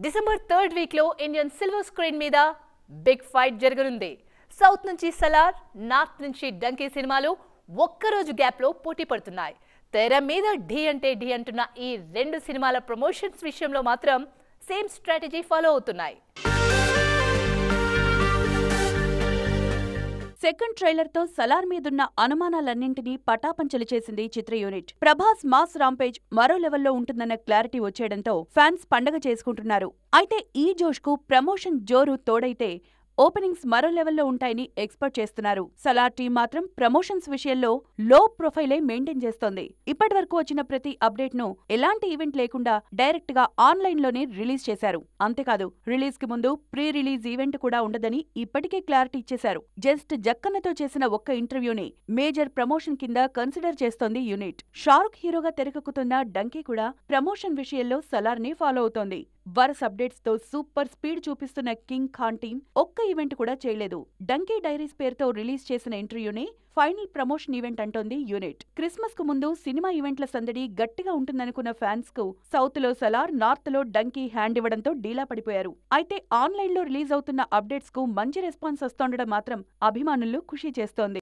December 3rd వీక్లో Indian silver screen మీద big fight జరగనుంది. సౌత్ నుంచి సలార్, నార్త్ నుంచి డంకీ సినిమాలు ఒక్కరోజు గ్యాప్లో పోటీ పడుతున్నాయి. తెర మీద ఢీ అంటే ఢీ అంటున్న ఈ రెండు సినిమాల ప్రమోషన్స్ విషయంలో మాత్రం సేమ్ స్ట్రాటజీ ఫాలో అవుతున్నాయి. సెకండ్ ట్రైలర్ తో సలార్ మీదున్న అనుమానాలన్నింటినీ పటాపంచలు చేసింది చిత్ర యూనిట్. ప్రభాస్ మాస్ రాంపేజ్ మరో లెవెల్లో ఉంటుందన్న క్లారిటీ వచ్చేయడంతో ఫ్యాన్స్ పండగ చేసుకుంటున్నారు. అయితే ఈ జోష్కు ప్రమోషన్ జోరు తోడైతే ఓపెనింగ్స్ మరో లెవెల్లో ఉంటాయని ఎక్స్పెక్ట్ చేస్తున్నారు. సలార్ టీం మాత్రం ప్రమోషన్స్ విషయంలో లో ప్రొఫైలే మెయింటైన్ చేస్తోంది. ఇప్పటివరకు వచ్చిన ప్రతి అప్డేట్ ను ఎలాంటి ఈవెంట్ లేకుండా డైరెక్ట్ గా ఆన్లైన్ లోనే రిలీజ్ చేశారు. అంతేకాదు, రిలీజ్ కి ముందు ప్రీ రిలీజ్ ఈవెంట్ కూడా ఉండదని ఇప్పటికే క్లారిటీ ఇచ్చేశారు. జస్ట్ జక్కన్నతో చేసిన ఒక్క ఇంటర్వ్యూని మేజర్ ప్రమోషన్ కింద కన్సిడర్ చేస్తోంది యూనిట్. షారుఖ్ హీరోగా తెరకెక్కుతున్న డంకీ కూడా ప్రమోషన్ విషయంలో సలార్ ని ఫాలో అవుతోంది. వరుస అప్డేట్స్ తో సూపర్ స్పీడ్ చూపిస్తున్న కింగ్ ఖాన్ టీం ఒక్క ఈవెంట్ కూడా చేయలేదు. డంకీ డైరీస్ పేరుతో రిలీజ్ చేసిన ఇంటర్వ్యూనే ఫైనల్ ప్రమోషన్ ఈవెంట్ అంటోంది యూనిట్. క్రిస్మస్ కు ముందు సినిమా ఈవెంట్ల సందడి గట్టిగా ఉంటుందనుకున్న ఫ్యాన్స్ కు సౌత్ లో సలార్, నార్త్ లో డంకీ హ్యాండ్ ఇవ్వడంతో డీలా పడిపోయారు. అయితే ఆన్లైన్ లో రిలీజ్ అవుతున్న అప్డేట్స్ కు మంచి రెస్పాన్స్ వస్తుండడం మాత్రం అభిమానులు ఖుషీ చేస్తోంది.